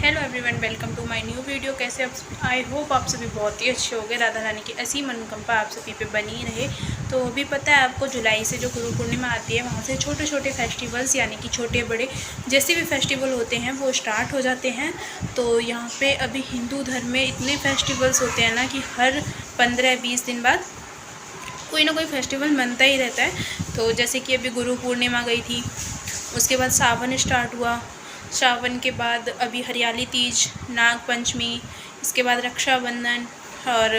Hello everyone, welcome to my new video. कैसे आप? I hope आप सभी बहुत ही अच्छे होंगे। राधा रानी की ऐसी मनोकामना आप सभी पे बनी रहे। तो अभी पता है आपको, जुलाई से जो गुरु पूर्णिमा आती है वहाँ से छोटे छोटे फेस्टिवल्स यानी कि छोटे बड़े जैसे भी फेस्टिवल होते हैं वो स्टार्ट हो जाते हैं। तो यहाँ पे अभी हिंदू धर्म में इतने फेस्टिवल्स होते हैं ना कि हर 15-20 दिन बाद कोई ना कोई फेस्टिवल मनता ही रहता है। तो जैसे कि अभी गुरु पूर्णिमा गई थी, उसके बाद सावन स्टार्ट हुआ, सावन के बाद अभी हरियाली तीज, नाग पंचमी, इसके बाद रक्षाबंधन और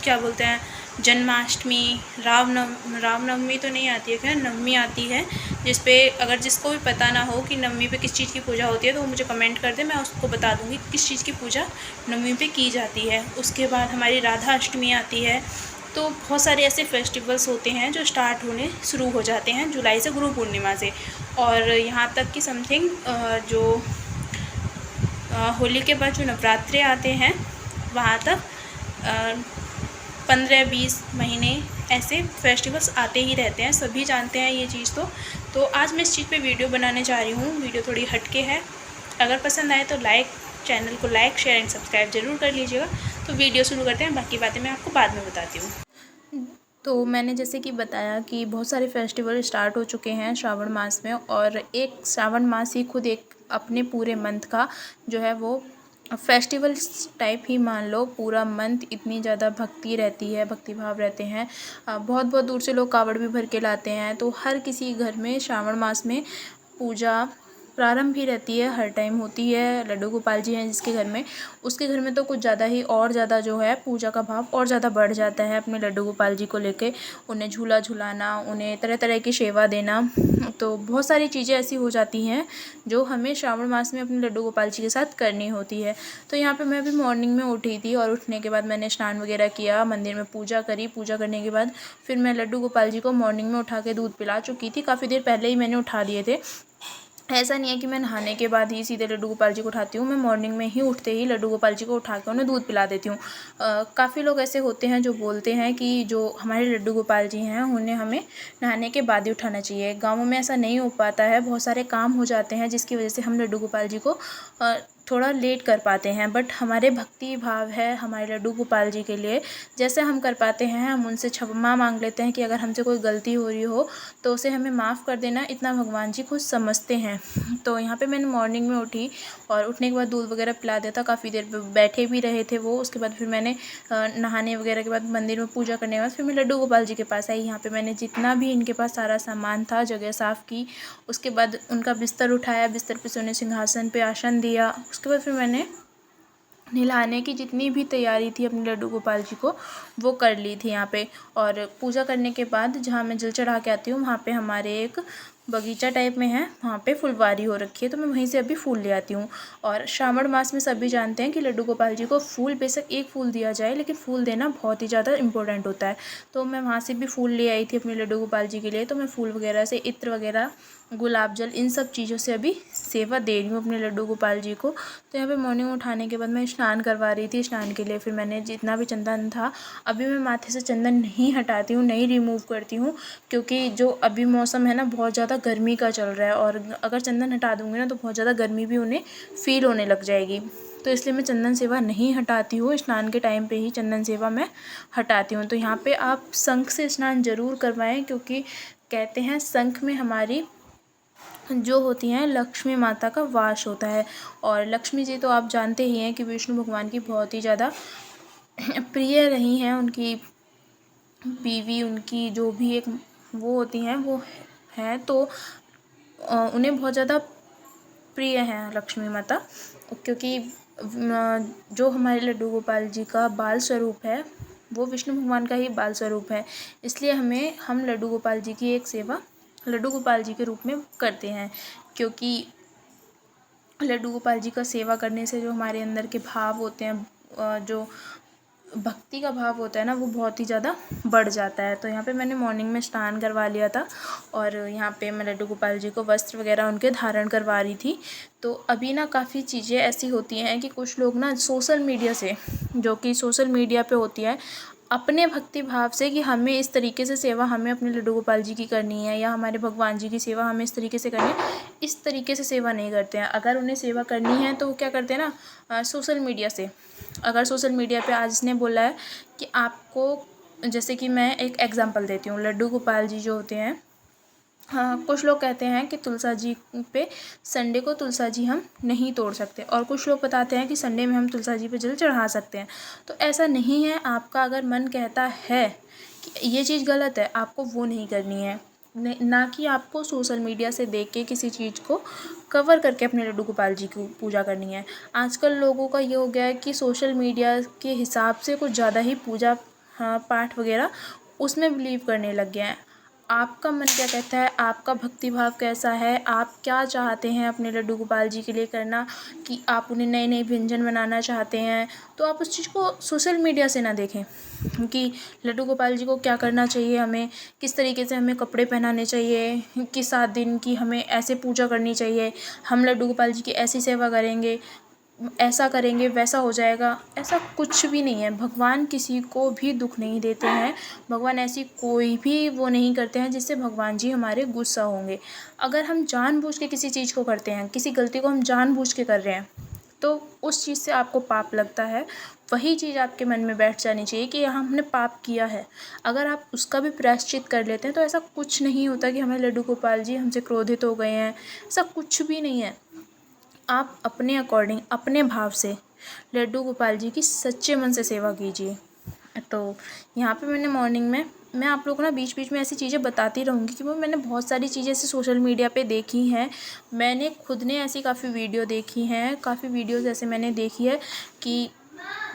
क्या बोलते हैं जन्माष्टमी, रामनवमी तो नहीं आती है, खैर नवमी आती है। जिस पे अगर जिसको भी पता ना हो कि नवमी पे किस चीज़ की पूजा होती है तो वो मुझे कमेंट कर दे, मैं उसको बता दूंगी किस चीज़ की पूजा नवमी पे की जाती है। उसके बाद हमारी राधा अष्टमी आती है। तो बहुत सारे ऐसे फेस्टिवल्स होते हैं जो स्टार्ट होने शुरू हो जाते हैं जुलाई से, गुरु पूर्णिमा से। और यहाँ तक कि समथिंग जो होली के बाद जो नवरात्रे आते हैं वहाँ तक 15-20 महीने ऐसे फेस्टिवल्स आते ही रहते हैं। सभी जानते हैं ये चीज़। तो आज मैं इस चीज़ पे वीडियो बनाने जा रही हूँ। वीडियो थोड़ी हटके है। अगर पसंद आए तो चैनल को लाइक, शेयर एंड सब्सक्राइब ज़रूर कर लीजिएगा। तो वीडियो शुरू करते हैं, बाकी बातें मैं आपको बाद में बताती हूँ। तो मैंने जैसे कि बताया कि बहुत सारे फेस्टिवल स्टार्ट हो चुके हैं श्रावण मास में, और एक श्रावण मास ही खुद एक अपने पूरे मंथ का जो है वो फेस्टिवल टाइप ही मान लो। पूरा मंथ इतनी ज़्यादा भक्ति रहती है, भक्ति भाव रहते हैं। बहुत बहुत दूर से लोग कावड़ भी भर के लाते हैं। तो हर किसी घर में श्रावण मास में पूजा प्रारंभ ही रहती है, हर टाइम होती है। लड्डू गोपाल जी हैं जिसके घर में, उसके घर में तो कुछ ज़्यादा ही और ज़्यादा जो है पूजा का भाव और ज़्यादा बढ़ जाता है अपने लड्डू गोपाल जी को लेके। उन्हें झूला झुलाना, उन्हें तरह तरह की सेवा देना, तो बहुत सारी चीज़ें ऐसी हो जाती हैं जो हमें श्रावण मास में अपने लड्डू गोपाल जी के साथ करनी होती है। तो यहाँ पे मैं अभी मॉर्निंग में उठी थी, और उठने के बाद मैंने स्नान वगैरह किया, मंदिर में पूजा करी। पूजा करने के बाद फिर मैं लड्डू गोपाल जी को मॉर्निंग में उठा के दूध पिला चुकी थी। काफ़ी देर पहले ही मैंने उठा दिए थे। ऐसा नहीं है कि मैं नहाने के बाद ही सीधे लड्डू गोपाल जी को उठाती हूँ। मैं मॉर्निंग में ही उठते ही लड्डू गोपाल जी को उठा के उन्हें दूध पिला देती हूँ। काफ़ी लोग ऐसे होते हैं जो बोलते हैं कि जो हमारे लड्डू गोपाल जी हैं उन्हें हमें नहाने के बाद ही उठाना चाहिए। गाँवों में ऐसा नहीं हो पाता है, बहुत सारे काम हो जाते हैं जिसकी वजह से हम लड्डू गोपाल जी को थोड़ा लेट कर पाते हैं। बट हमारे भक्ति भाव है हमारे लड्डू गोपाल जी के लिए, जैसे हम कर पाते हैं हम उनसे क्षमा मांग लेते हैं कि अगर हमसे कोई गलती हो रही हो तो उसे हमें माफ़ कर देना, इतना भगवान जी खुद समझते हैं। तो यहाँ पे मैंने मॉर्निंग में उठी और उठने के बाद दूध वगैरह पिला दिया था। काफ़ी देर बैठे भी रहे थे वो। उसके बाद फिर मैंने नहाने वगैरह के बाद मंदिर में पूजा करने के बाद फिर मैं लड्डू गोपाल जी के पास आई। यहाँ पे मैंने जितना भी इनके पास सारा सामान था जगह साफ़ की। उसके बाद उनका बिस्तर उठाया, बिस्तर पे सोने सिंहासन पे आसन दिया। उसके बाद फिर मैंने नहलाने की जितनी भी तैयारी थी अपने लड्डू गोपाल जी को वो कर ली थी यहाँ पे। और पूजा करने के बाद जहाँ मैं जल चढ़ा के आती हूँ वहाँ पे हमारे एक बगीचा टाइप में है, वहाँ पे फुलवारी हो रखी है, तो मैं वहीं से अभी फूल ले आती हूँ। और श्रावण मास में सभी जानते हैं कि लड्डू गोपाल जी को फूल, बेशक एक फूल दिया जाए लेकिन फूल देना बहुत ही ज़्यादा इंपॉर्टेंट होता है। तो मैं वहाँ से भी फूल ले आई थी अपने लड्डू गोपाल जी के लिए। तो मैं फूल वगैरह से, इत्र वगैरह, गुलाब जल, इन सब चीज़ों से अभी सेवा दे रही हूँ अपने लड्डू गोपाल जी को। तो यहाँ पे मॉर्निंग उठाने के बाद मैं स्नान करवा रही थी। स्नान के लिए फिर मैंने जितना भी चंदन था, अभी मैं माथे से चंदन नहीं हटाती हूँ, नहीं रिमूव करती हूँ, क्योंकि जो अभी मौसम है ना बहुत ज़्यादा गर्मी का चल रहा है, और अगर चंदन हटा दूँगी ना तो बहुत ज़्यादा गर्मी भी उन्हें फील होने लग जाएगी। तो इसलिए मैं चंदन सेवा नहीं हटाती हूँ। स्नान के टाइम पे ही चंदन सेवा मैं हटाती हूँ। तो यहाँ पे आप शंख से स्नान ज़रूर करवाएं, क्योंकि कहते हैं शंख में हमारी जो होती हैं लक्ष्मी माता का वास होता है। और लक्ष्मी जी तो आप जानते ही हैं कि विष्णु भगवान की बहुत ही ज़्यादा प्रिय रही हैं। उनकी बीवी, उनकी जो भी एक वो होती हैं वो हैं, तो उन्हें बहुत ज़्यादा प्रिय हैं लक्ष्मी माता, क्योंकि जो हमारे लड्डू गोपाल जी का बाल स्वरूप है वो विष्णु भगवान का ही बाल स्वरूप है। इसलिए हम लड्डू गोपाल जी की एक सेवा लड्डू गोपाल जी के रूप में करते हैं, क्योंकि लड्डू गोपाल जी का सेवा करने से जो हमारे अंदर के भाव होते हैं, जो भक्ति का भाव होता है ना, वो बहुत ही ज़्यादा बढ़ जाता है। तो यहाँ पे मैंने मॉर्निंग में स्नान करवा लिया था, और यहाँ पे मैं लड्डू गोपाल जी को वस्त्र वगैरह उनके धारण करवा रही थी। तो अभी ना काफ़ी चीज़ें ऐसी होती हैं कि कुछ लोग ना सोशल मीडिया से, जो कि सोशल मीडिया पे होती है, अपने भक्ति भाव से कि हमें इस तरीके से सेवा हमें अपने लड्डू गोपाल जी की करनी है या हमारे भगवान जी की सेवा हमें इस तरीके से करनी है, इस तरीके से सेवा नहीं करते हैं। अगर उन्हें सेवा करनी है तो वो क्या करते हैं ना, सोशल मीडिया से, अगर सोशल मीडिया पे आज इसने बोला है कि आपको, जैसे कि मैं एक एग्जांपल देती हूँ, लड्डू गोपाल जी जो होते हैं, हाँ, कुछ लोग कहते हैं कि तुलसा जी पे संडे को तुलसा जी हम नहीं तोड़ सकते, और कुछ लोग बताते हैं कि संडे में हम तुलसा जी पे जल चढ़ा सकते हैं। तो ऐसा नहीं है, आपका अगर मन कहता है कि ये चीज़ गलत है, आपको वो नहीं करनी है। ना कि आपको सोशल मीडिया से देख के किसी चीज़ को कवर करके अपने लड्डू गोपाल जी की पूजा करनी है। आजकल लोगों का ये हो गया है कि सोशल मीडिया के हिसाब से कुछ ज़्यादा ही पूजा, हाँ, पाठ वगैरह उसमें बिलीव करने लग गए हैं। आपका मन क्या कहता है, आपका भक्ति भाव कैसा है, आप क्या चाहते हैं अपने लड्डू गोपाल जी के लिए करना, कि आप उन्हें नए नए व्यंजन बनाना चाहते हैं, तो आप उस चीज़ को सोशल मीडिया से ना देखें कि लड्डू गोपाल जी को क्या करना चाहिए, हमें किस तरीके से हमें कपड़े पहनाने चाहिए, कि 7 दिन की हमें ऐसे पूजा करनी चाहिए, हम लड्डू गोपाल जी की ऐसी सेवा करेंगे, ऐसा करेंगे, वैसा हो जाएगा। ऐसा कुछ भी नहीं है। भगवान किसी को भी दुख नहीं देते हैं। भगवान ऐसी कोई भी वो नहीं करते हैं जिससे भगवान जी हमारे गुस्सा होंगे। अगर हम जानबूझ के किसी चीज़ को करते हैं, किसी गलती को हम जानबूझ के कर रहे हैं, तो उस चीज़ से आपको पाप लगता है। वही चीज़ आपके मन में बैठ जानी चाहिए कि यहाँ हमने पाप किया है। अगर आप उसका भी प्रायश्चित कर लेते हैं तो ऐसा कुछ नहीं होता कि हमारे लड्डू गोपाल जी हमसे क्रोधित हो गए हैं। ऐसा कुछ भी नहीं है। आप अपने अकॉर्डिंग, अपने भाव से लड्डू गोपाल जी की सच्चे मन से सेवा कीजिए। तो यहाँ पे मैंने मॉर्निंग में, मैं आप लोगों को ना बीच बीच में ऐसी चीज़ें बताती रहूँगी कि वो मैंने बहुत सारी चीज़ें ऐसे सोशल मीडिया पे देखी हैं। मैंने खुद ने ऐसी काफ़ी वीडियो देखी हैं, काफ़ी वीडियोज़ ऐसे मैंने देखी है कि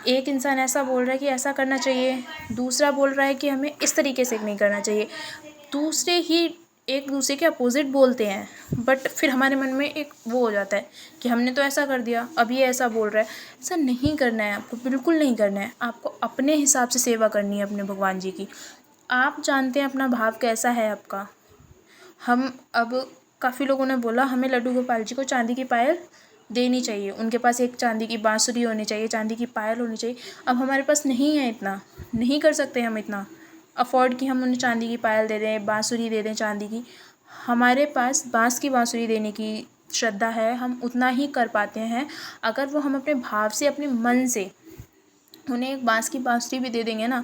एक इंसान ऐसा बोल रहा है कि ऐसा करना चाहिए, दूसरा बोल रहा है कि हमें इस तरीके से नहीं करना चाहिए। दूसरे ही एक दूसरे के अपोजिट बोलते हैं, बट फिर हमारे मन में एक वो हो जाता है कि हमने तो ऐसा कर दिया, अब ये ऐसा बोल रहा है। ऐसा नहीं करना है आपको, बिल्कुल नहीं करना है। आपको अपने हिसाब से सेवा करनी है अपने भगवान जी की। आप जानते हैं अपना भाव कैसा है आपका। हम अब काफ़ी लोगों ने बोला हमें लड्डू गोपाल जी को चांदी की पायल देनी चाहिए, उनके पास एक चांदी की बांसुरी होनी चाहिए, चांदी की पायल होनी चाहिए। अब हमारे पास नहीं है, इतना नहीं कर सकते हम इतना अफोर्ड कि हम उन्हें चांदी की पायल दे दें, बांसुरी दे दें चांदी की। हमारे पास बांस की बांसुरी देने की श्रद्धा है, हम उतना ही कर पाते हैं। अगर वो हम अपने भाव से, अपने मन से उन्हें एक बांस की बांसुरी भी दे देंगे ना,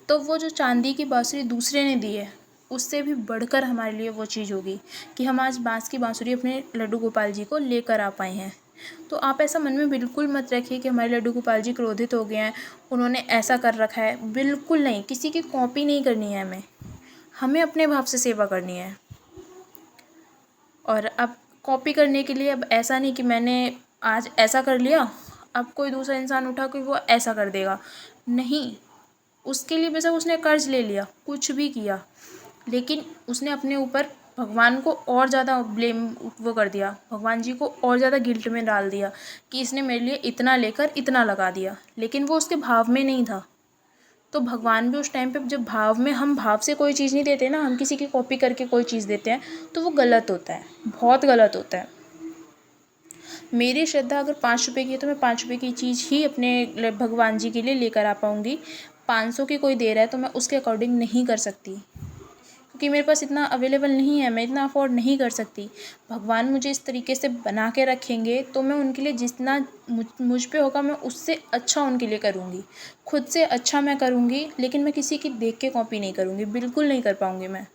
तो वो जो चांदी की बांसुरी दूसरे ने दी है उससे भी बढ़कर हमारे लिए वो चीज़ होगी कि हम आज बांस की बांसुरी अपने लड्डू गोपाल जी को लेकर आ पाए हैं। तो आप ऐसा मन में बिल्कुल मत रखिए कि हमारे लड्डू गोपाल जी क्रोधित हो गए हैं, उन्होंने ऐसा कर रखा है। बिल्कुल नहीं, किसी की कॉपी नहीं करनी है हमें। हमें अपने भाव से सेवा करनी है। और अब कॉपी करने के लिए, अब ऐसा नहीं कि मैंने आज ऐसा कर लिया, अब कोई दूसरा इंसान उठा के वो ऐसा कर देगा, नहीं। उसके लिए बेशक उसने कर्ज ले लिया, कुछ भी किया, लेकिन उसने अपने ऊपर भगवान को और ज़्यादा ब्लेम वो कर दिया, भगवान जी को और ज़्यादा गिल्ट में डाल दिया कि इसने मेरे लिए इतना लेकर इतना लगा दिया, लेकिन वो उसके भाव में नहीं था। तो भगवान भी उस टाइम पे, जब भाव में, हम भाव से कोई चीज़ नहीं देते ना, हम किसी की कॉपी करके कोई चीज़ देते हैं, तो वो गलत होता है, बहुत गलत होता है। मेरी श्रद्धा अगर 5 रुपये की है तो मैं 5 रुपये की चीज़ ही अपने भगवान जी के लिए लेकर आ पाऊँगी। 500 की कोई दे रहा है तो मैं उसके अकॉर्डिंग नहीं कर सकती, क्योंकि मेरे पास इतना अवेलेबल नहीं है, मैं इतना अफोर्ड नहीं कर सकती। भगवान मुझे इस तरीके से बना के रखेंगे तो मैं उनके लिए जितना मुझ पे होगा मैं उससे अच्छा उनके लिए करूँगी, खुद से अच्छा मैं करूँगी, लेकिन मैं किसी की देख के कॉपी नहीं करूँगी, बिल्कुल नहीं कर पाऊँगी मैं।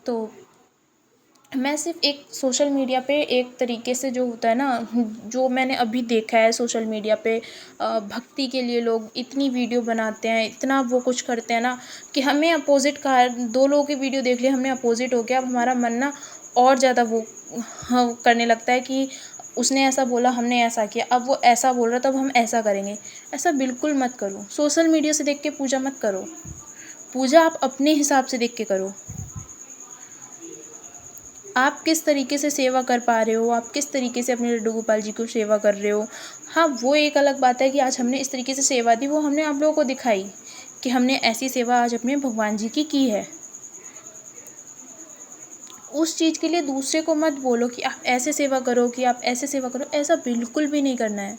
तो मैं सिर्फ एक सोशल मीडिया पे एक तरीके से जो होता है ना, जो मैंने अभी देखा है सोशल मीडिया पे, भक्ति के लिए लोग इतनी वीडियो बनाते हैं, इतना वो कुछ करते हैं ना, कि हमें अपोजिट का, 2 लोगों की वीडियो देख लिया, हमने अपोजिट हो गया, अब हमारा मन ना और ज़्यादा वो, हाँ, करने लगता है कि उसने ऐसा बोला, हमने ऐसा किया, अब वो ऐसा बोल रहा तब हम ऐसा करेंगे। ऐसा बिल्कुल मत करो। सोशल मीडिया से देख के पूजा मत करो। पूजा आप अपने हिसाब से देख के करो। आप किस तरीके से सेवा कर पा रहे हो, आप किस तरीके से अपने लड्डू गोपाल जी को सेवा कर रहे हो। हाँ, वो एक अलग बात है कि आज हमने इस तरीके से सेवा दी, वो हमने आप लोगों को दिखाई कि हमने ऐसी सेवा आज अपने भगवान जी की है। उस चीज़ के लिए दूसरे को मत बोलो कि आप ऐसे सेवा करो, कि आप ऐसे सेवा करो, ऐसा बिल्कुल भी नहीं करना है।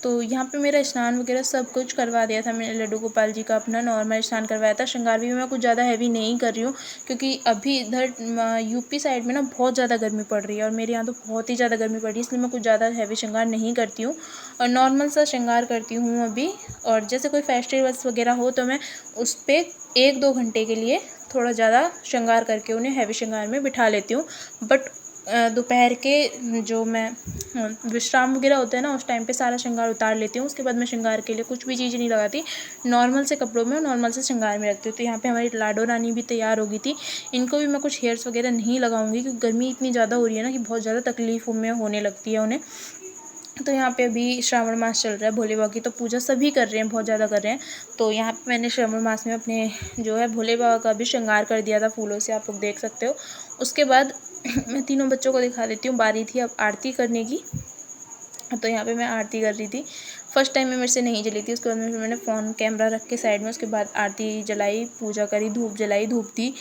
तो यहाँ पे मेरा स्नान वगैरह सब कुछ करवा दिया था मैंने लड्डू गोपाल जी का, अपना नॉर्मल स्नान करवाया था। श्रृंगार भी मैं कुछ ज़्यादा हैवी नहीं कर रही हूँ, क्योंकि अभी इधर यूपी साइड में ना बहुत ज़्यादा गर्मी पड़ रही है और मेरे यहाँ तो बहुत ही ज़्यादा गर्मी पड़ रही है, इसलिए मैं कुछ ज़्यादा हैवी श्रृंगार नहीं करती हूँ और नॉर्मल सा श्रृंगार करती हूँ अभी। और जैसे कोई फेस्टिवल्स वगैरह हो तो मैं उस पर 1-2 घंटे के लिए थोड़ा ज़्यादा श्रृंगार करके उन्हें हैवी श्रृंगार में बिठा लेती हूँ। बट दोपहर के जो मैं विश्राम वगैरह होता है ना, उस टाइम पे सारा श्रृंगार उतार लेती हूँ। उसके बाद मैं श्रृंगार के लिए कुछ भी चीज़ नहीं लगाती, नॉर्मल से कपड़ों में नॉर्मल से श्रृंगार में रखती हूँ। तो यहाँ पे हमारी लाडो रानी भी तैयार हो गई थी। इनको भी मैं कुछ हेयर्स वगैरह नहीं लगाऊंगी, क्योंकि गर्मी इतनी ज़्यादा हो रही है ना कि बहुत ज़्यादा तकलीफ में होने लगती है उन्हें। तो यहाँ पे अभी श्रावण मास चल रहा है, भोले बाबा की तो पूजा सभी कर रहे हैं, बहुत ज़्यादा कर रहे हैं। तो यहाँ पे मैंने श्रावण मास में अपने जो है भोले बाबा का भी श्रृंगार कर दिया था फूलों से, आप लोग देख सकते हो। उसके बाद मैं तीनों बच्चों को दिखा देती हूँ। बारी थी अब आरती करने की, तो यहाँ पे मैं आरती कर रही थी। फर्स्ट टाइम में मेरे से नहीं जली थी, उसके बाद में मैंने फ़ोन कैमरा रख के साइड में, उसके बाद आरती जलाई, पूजा करी, धूप जलाई, धूप दी।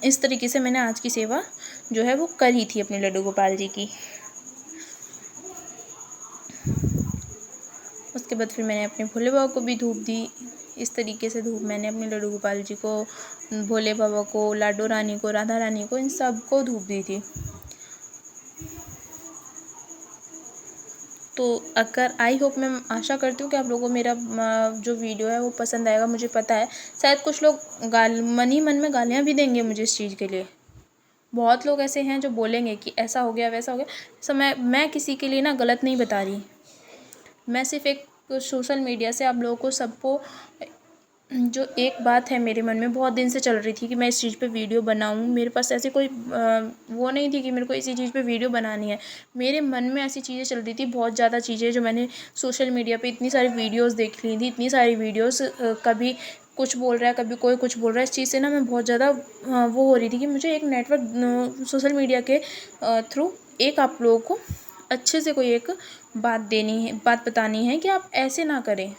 इस तरीके से मैंने आज की सेवा जो है वो करी थी अपने लड्डू गोपाल जी की। उसके बाद फिर मैंने अपने भोले बाबा को भी धूप दी। इस तरीके से धूप मैंने अपने लड्डू गोपाल जी को, भोले बाबा को, लाडो रानी को, राधा रानी को, इन सब को धूप दी थी। तो अगर आई होप, मैं आशा करती हूँ कि आप लोगों को मेरा जो वीडियो है वो पसंद आएगा। मुझे पता है शायद कुछ लोग मन ही मन में गालियाँ भी देंगे मुझे इस चीज़ के लिए। बहुत लोग ऐसे हैं जो बोलेंगे कि ऐसा हो गया, वैसा हो गया। सो मैं किसी के लिए ना गलत नहीं बता रही। मैं सिर्फ एक सोशल मीडिया से आप लोगों को सबको, जो एक बात है मेरे मन में बहुत दिन से चल रही थी कि मैं इस चीज़ पे वीडियो बनाऊं। मेरे पास ऐसी कोई वो नहीं थी कि मेरे को इसी चीज़ पे वीडियो बनानी है। मेरे मन में ऐसी चीज़ें चल रही थी, बहुत ज़्यादा चीज़ें, जो मैंने सोशल मीडिया पे इतनी सारी वीडियोस देख ली थी, इतनी सारी वीडियोस, कभी कुछ बोल रहा है, कभी कोई कुछ बोल रहा है। इस चीज़ से ना मैं बहुत ज़्यादा वो हो रही थी कि मुझे एक नेटवर्क सोशल मीडिया के थ्रू एक आप लोगों को अच्छे से कोई एक बात देनी है, बात बतानी है कि आप ऐसे ना करें,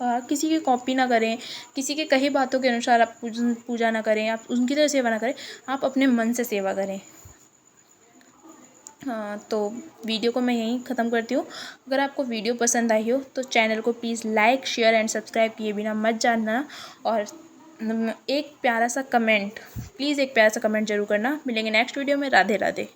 किसी की कॉपी ना करें, किसी के कही बातों के अनुसार आप पूजा ना करें, आप उनकी तरह सेवा ना करें, आप अपने मन से सेवा करें। हाँ, तो वीडियो को मैं यहीं ख़त्म करती हूँ। अगर आपको वीडियो पसंद आई हो तो चैनल को please like, share and subscribe किए बिना मत जाना। और एक प्यारा सा कमेंट, प्लीज़ एक प्यारा सा कमेंट ज़रूर करना। मिलेंगे नेक्स्ट वीडियो में। राधे राधे।